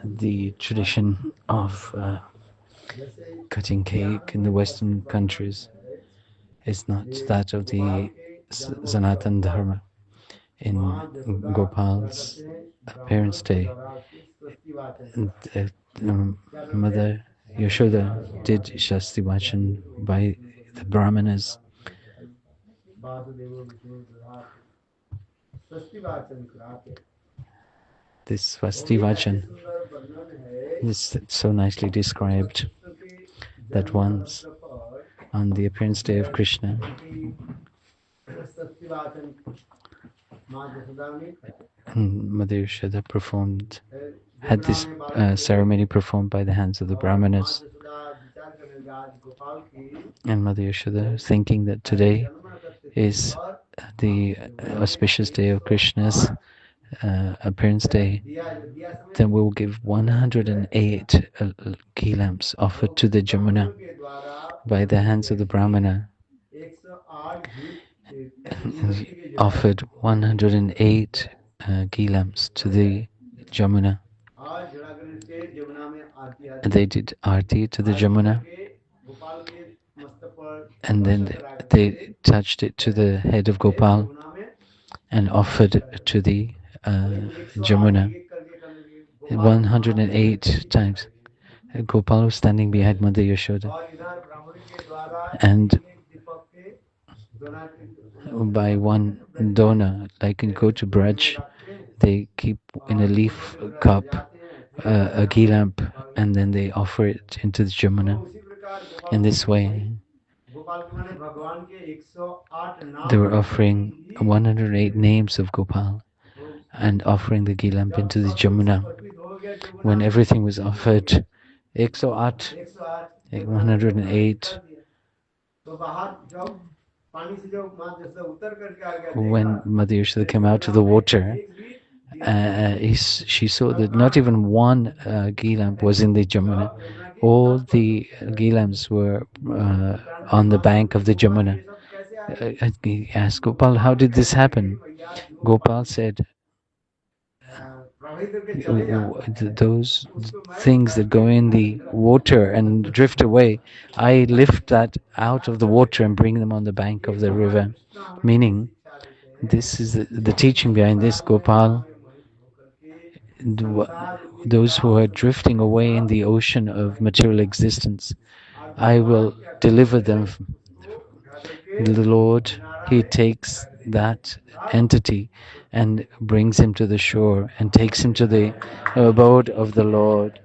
the tradition of cutting cake in the Western countries is not that of the Sanatan Dharma. In Gopal's parents' day, Mother Yashoda did Shasti Vachan by the Brahmanas. This Swasti Vachan is so nicely described that once on the appearance day of Krishna, Mother Yashoda had this ceremony performed by the hands of the Brahmanas. And Mother Yashoda, thinking that today is the auspicious day of Krishna's appearance day, then we will give 108 ghee lamps offered to the Jamuna by the hands of the Brahmana. Offered 108 ghee lamps to the Jamuna. They did arti to the Jamuna, and then they touched it to the head of Gopal and offered to the Jamuna 108 times. Gopal was standing behind Mother Yashoda, and by one dona, like in Kotu Braj, they keep in a leaf cup a ghee lamp, and then they offer it into the Jamuna. In this way, they were offering 108 names of Gopal and offering the ghee lamp into the Jamuna. When everything was offered, 108, when Mother Yashoda came out of the water, she saw that not even one ghee lamp was in the Jamuna. All the ghee lamps were on the bank of the Jamuna. He asked Gopal, how did this happen? Gopal said, those things that go in the water and drift away, I lift that out of the water and bring them on the bank of the river. Meaning, this is the teaching behind this, Gopal. Those who are drifting away in the ocean of material existence, I will deliver them. The Lord, He takes that entity and brings him to the shore and takes him to the abode of the Lord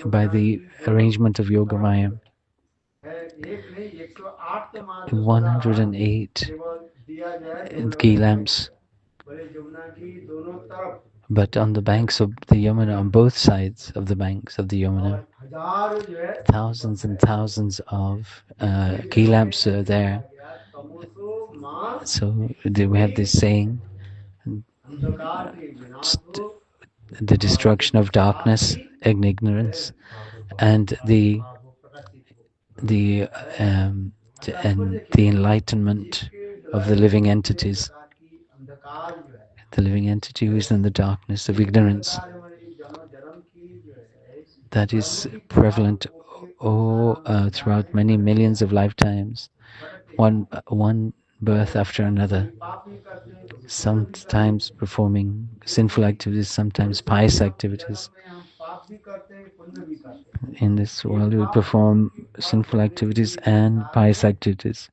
by the arrangement of Yogamaya. 108 ghee lamps, but on the banks of the Yamuna, on both sides of the banks of the Yamuna, thousands and thousands of ghee lamps are there. So we have this saying, the destruction of darkness and ignorance, and the enlightenment of the living entities. The living entity who is in the darkness of ignorance, that is prevalent throughout many millions of lifetimes, one birth after another, sometimes performing sinful activities, sometimes pious activities. In this world we perform sinful activities and pious activities.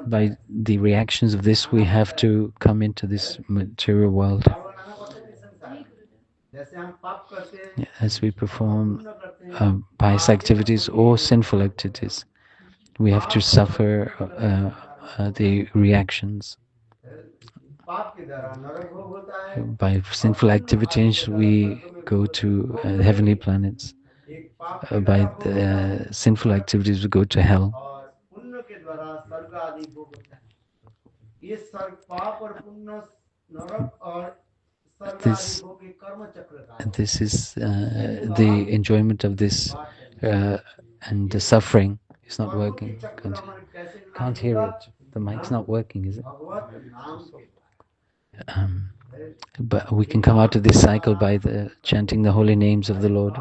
By the reactions of this, we have to come into this material world. As we perform pious activities or sinful activities, we have to suffer the reactions. By sinful activities, we go to heavenly planets. By the sinful activities, we go to hell. This is the enjoyment of this, and the suffering is not working. Can't hear it. The mic's not working, is it? But we can come out of this cycle by chanting the holy names of the Lord.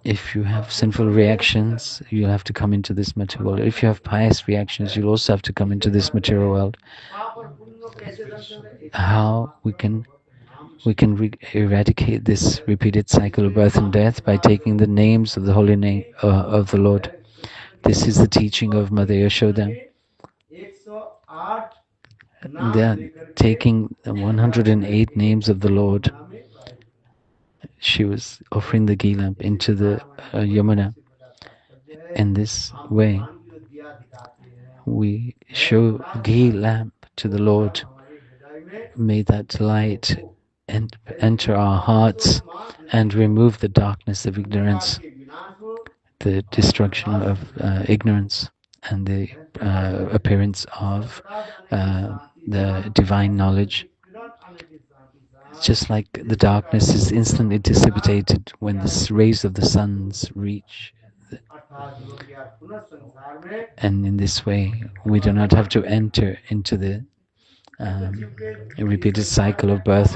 If you have sinful reactions, you'll have to come into this material world. If you have pious reactions, you'll also have to come into this material world. How we can eradicate this repeated cycle of birth and death by taking the names of the holy name of the Lord. This is the teaching of Mother Yashoda. They're taking the 108 names of the Lord. She was offering the ghee lamp into the Yamuna. In this way, we show ghee lamp to the Lord. May that light enter our hearts and remove the darkness of ignorance, the destruction of ignorance, and the appearance of the divine knowledge. Just like the darkness is instantly dissipated when the rays of the suns reach. And in this way, we do not have to enter into the repeated cycle of birth.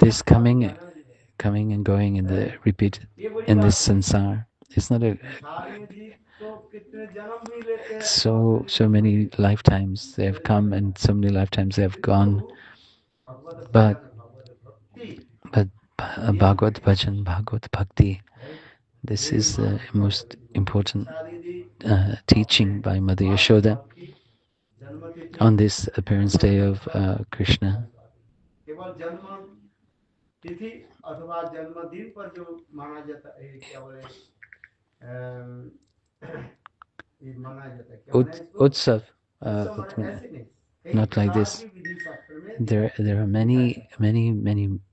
This coming and going in the repeated in this sansar. It's not a so many lifetimes they have come and so many lifetimes they have gone. But Bhagavad Bhajan, Bhagavad Bhakti, this is the most important teaching by Mother Yashoda on this appearance day of Krishna. Utsav, not like this. There are many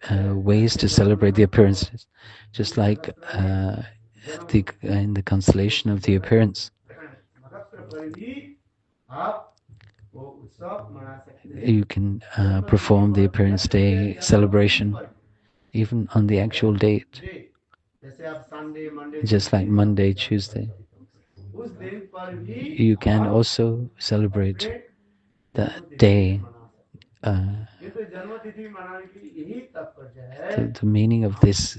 ways to celebrate the appearances, just like in the constellation of the appearance. You can perform the appearance day celebration even on the actual date, just like Monday, Tuesday. You can also celebrate that day. The meaning of this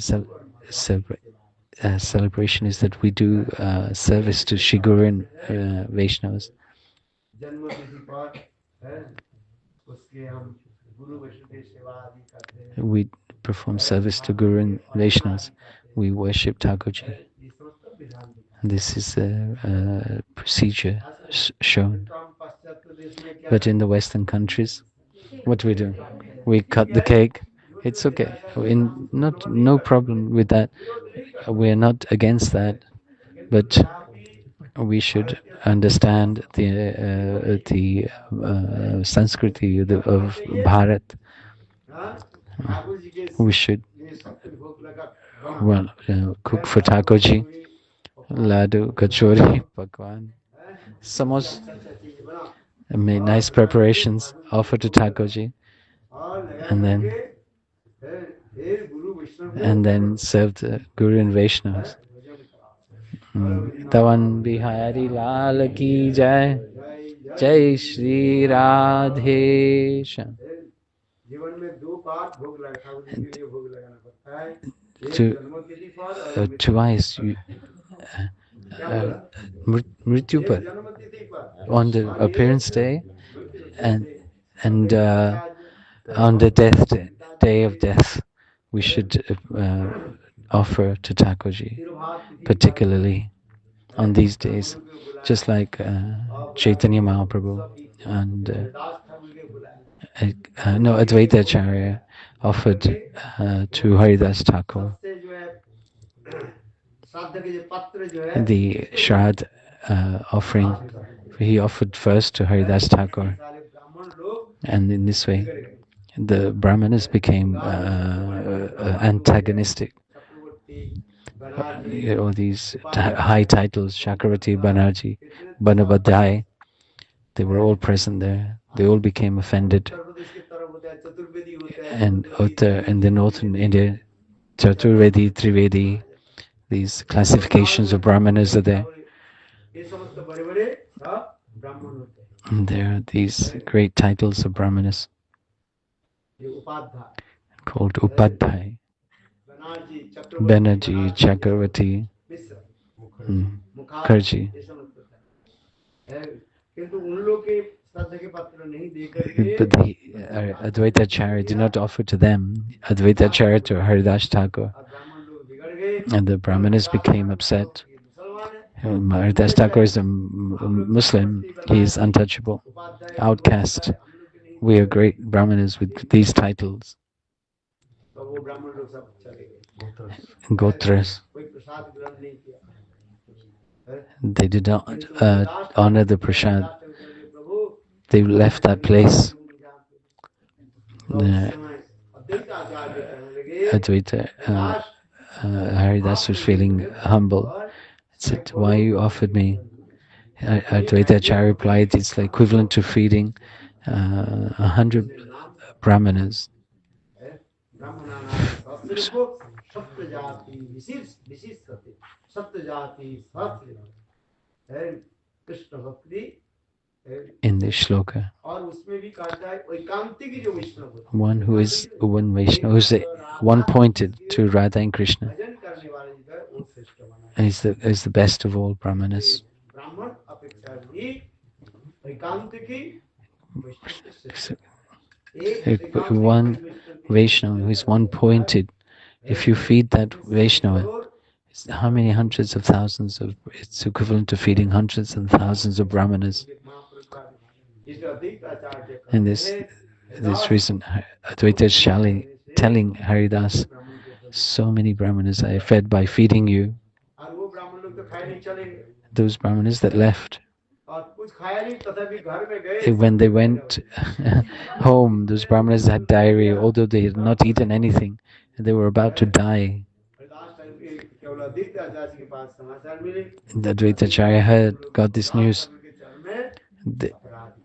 celebration is that we do service to Shri Guru and Vaishnavas. We perform service to Guru and Vaishnavas. We worship Thakurji. This is a procedure shown. But in the Western countries, what do? We cut the cake. It's okay. No problem with that. We are not against that, but we should understand the Sanskriti of Bharat. We should cook for Thakurji, laddu, kachori, pakwan, samosa. Made nice preparations, offer to Thakurji, and then served Guru and Vaishnavas. Tavan Bihari Lal Ki Jai, Jai Shri Radhe Shyam. Twice Mrityu Par, on the appearance day and on the day of death, we should offer to Thakurji, particularly on these days, just like Chaitanya Mahaprabhu and Advaita Acharya offered to Haridas Thakur. The Shrad offering, he offered first to Haridas Thakur, and in this way the Brahmanas became antagonistic. All these high titles, Chakravarti, Banerjee, Banabadai, they were all present there. They all became offended. And in the northern India, Chaturvedi, Trivedi, these classifications of Brahmanas are there. And there are these great titles of brahmanas called Upadhyay, Banerjee, Chakravarti, Mukherjee. But the Advaitacharya did not offer to them, Advaitacharya to Haridas Thakur. And the brahmanas became upset. Haridas Thakur is a Muslim, he is untouchable, outcast. We are great brahmanas with these titles. Gotras. They did not honor the prasad. They left that place. Advaita, Haridas was feeling humble. He said, why you offered me? Advaita Acharya replied, it's like equivalent to feeding 100 brahmanas. In this shloka, one who is one Vaishnava, who is one pointed to Radha and Krishna, is the best of all brahmanas. One Vaishnava who is one pointed, if you feed that Vaishnava, how many hundreds of thousands of, it's equivalent to feeding hundreds and thousands of brahmanas. And this reason, Advaita is telling Haridas, so many brahmanas I fed by feeding you. Those brahmanas that left, when they went home, those brahmanas had diarrhea, although they had not eaten anything, and they were about to die. And Advaitacharya got this news.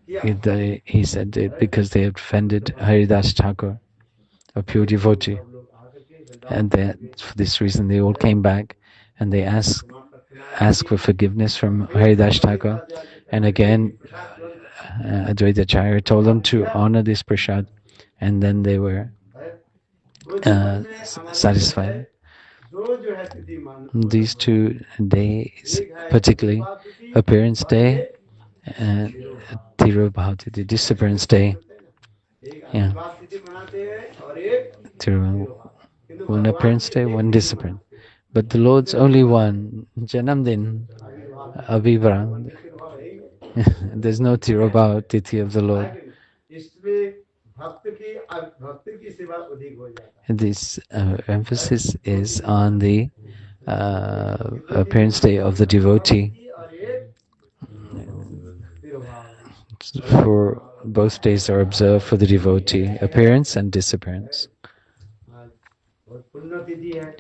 He said that because they had offended Haridas Thakur, a pure devotee, and that for this reason they all came back and they asked for forgiveness from Haridas Thakur. And again, Advaitacharya told them to honor this prasad, and then they were satisfied. These 2 days, particularly Appearance Day and Tirobhati, the Disappearance Day. Yeah. One Appearance Day, one Disappearance. But the Lord's only one, Janamdin, Abhibra. There's no Tirobha Tithi of the Lord. This emphasis is on the Appearance Day of the devotee. For both days are observed for the devotee, appearance and disappearance.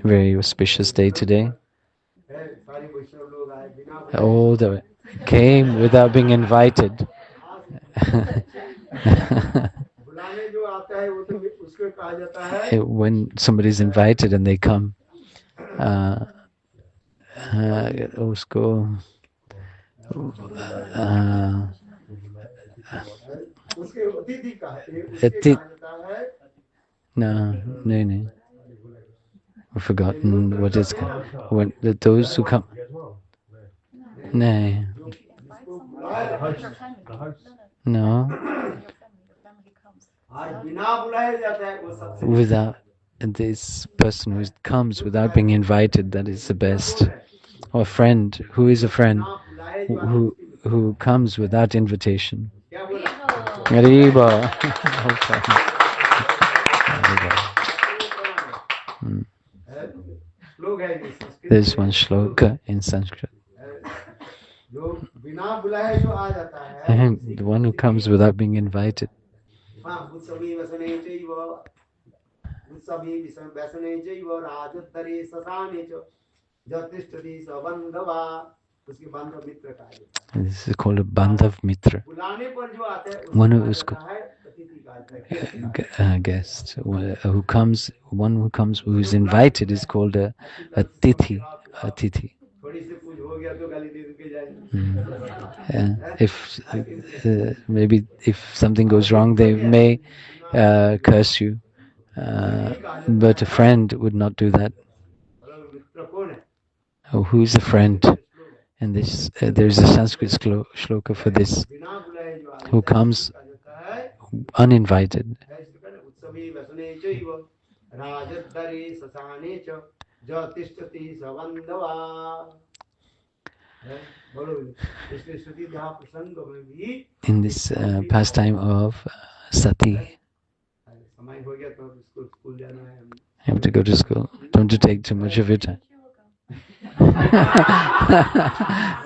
Very auspicious day today. All the came without being invited. When somebody is invited and they come, usko no. I've forgotten what it's called. When those who come, no, without this person who comes without being invited, that is the best. Or a friend, who is a friend, who comes without invitation. Haribo. There's one shloka in Sanskrit. And the one who comes without being invited. This is called a Bandhav Mitra. One who is guest, who comes, who is invited is called a tithi. If maybe if something goes wrong, they may curse you, but a friend would not do that. Oh, who's a friend? And this there's a Sanskrit shloka for this. Who comes uninvited. In this pastime of sati, I have to go to school. Don't you take too much of your time.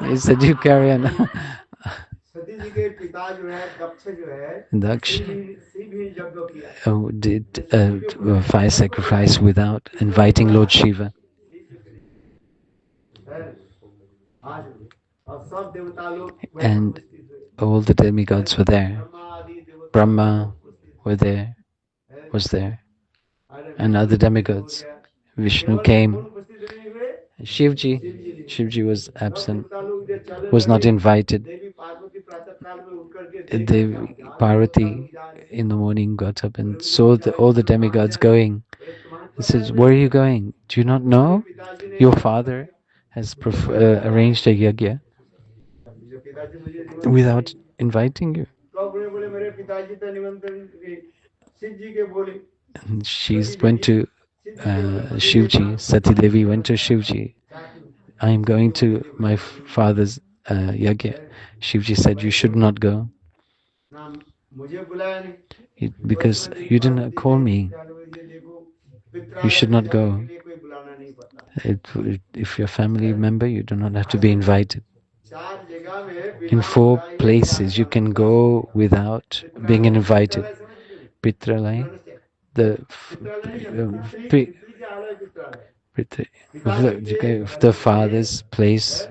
He said you carry on. Daksh did fire sacrifice without inviting Lord Shiva. And all the demigods were there. Brahma was there, and other demigods. Vishnu came. Shivji was absent, was not invited. Devi Parvati in the morning got up and saw all the demigods going. He says, "Where are you going? Do you not know? Your father has arranged a yajna without inviting you." And she went to Shivji. Sati Devi went to Shivji. "I am going to my father's yajna." Shivji said, "You should not go. Because you did not call me. You should not go. If you're a family member, you do not have to be invited. In 4 places you can go without being invited. Pitralaya, the father's place,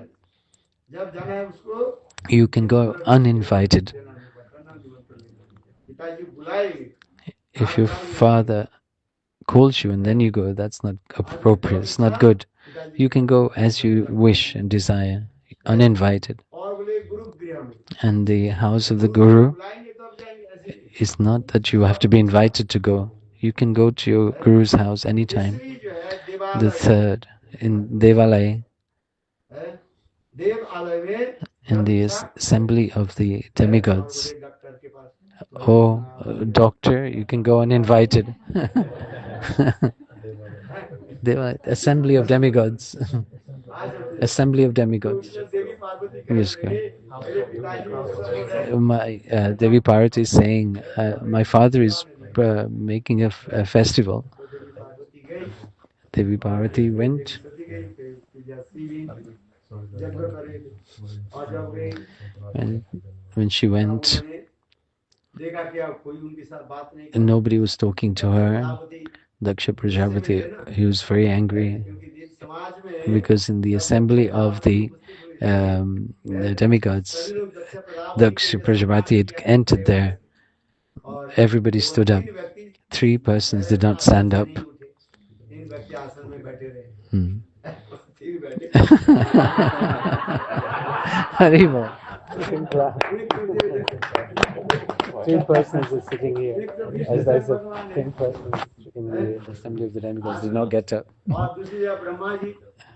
you can go uninvited. If your father calls you and then you go, that's not appropriate. It's not good. You can go as you wish and desire, uninvited. And the house of the Guru is not that you have to be invited to go. You can go to your Guru's house anytime. The third, in Devalaya, in the assembly of the demigods. Oh, doctor, you can go uninvited. Assembly of demigods. Assembly of demigods. Yes, go. My Devi Parvati is saying, my father is making a festival. Devi Parvati went. And when she went, and nobody was talking to her. Daksha Prajapati, he was very angry because in the assembly of the demigods, Daksha Prajapati had entered there. Everybody stood up. 3 persons did not stand up. Haribo. 3 persons are sitting here. As there's a 10 persons in the assembly of the demigods did not get up.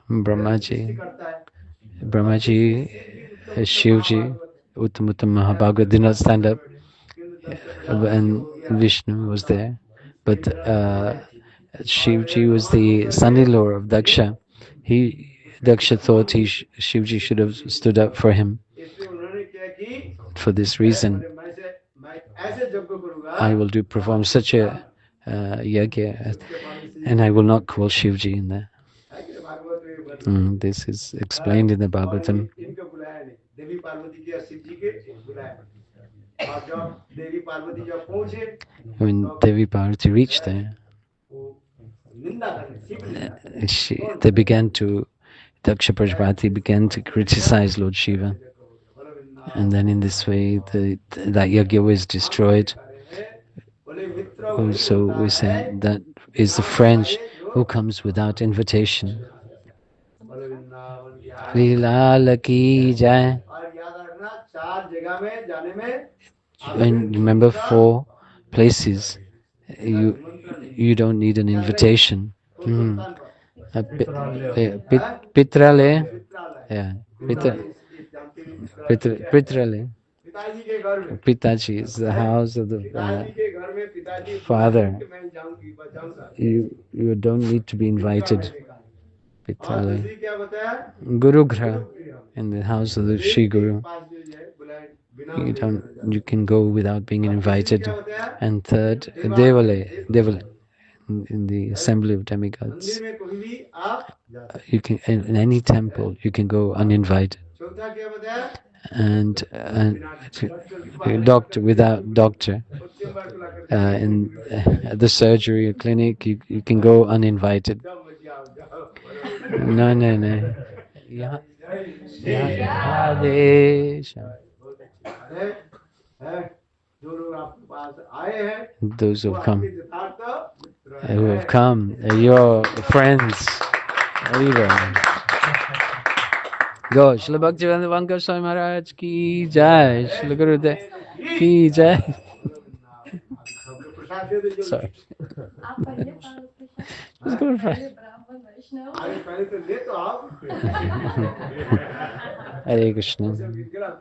Brahmaji, Shivji, Uttam Mahabhagavad did not stand up, and Vishnu was there. But Shivji was the son-in-law of Daksha. Daksha thought Shivji should have stood up for him. For this reason, I will perform such a yajna, and I will not call Shivji in there. This is explained in the Bhagavatam. When Devi Parvati reached there, Daksha Prajapati began to criticize Lord Shiva. And then in this way, that yajna was destroyed. So we say that is the friend who comes without invitation. Shri Lal ki jai. And remember 4 places. You you don't need an invitation. Pitrale, yeah, Pitrale. Pitaji is the house of the father. You don't need to be invited. Pitrale. Guru Gra, in the house of the Shri Guru. You can go without being invited. And third, Devale, in the assembly of demigods. You can in any temple you can go uninvited. And doctor without doctor. In the surgery clinic, you can go uninvited. No. Yeah. Those who have come, your friends. Go, Shri Bhaktivedanta Vankar Swami Maharaj ki jai, Shri Gurudev ki jai. Sorry. Just go first. Hare Krishna.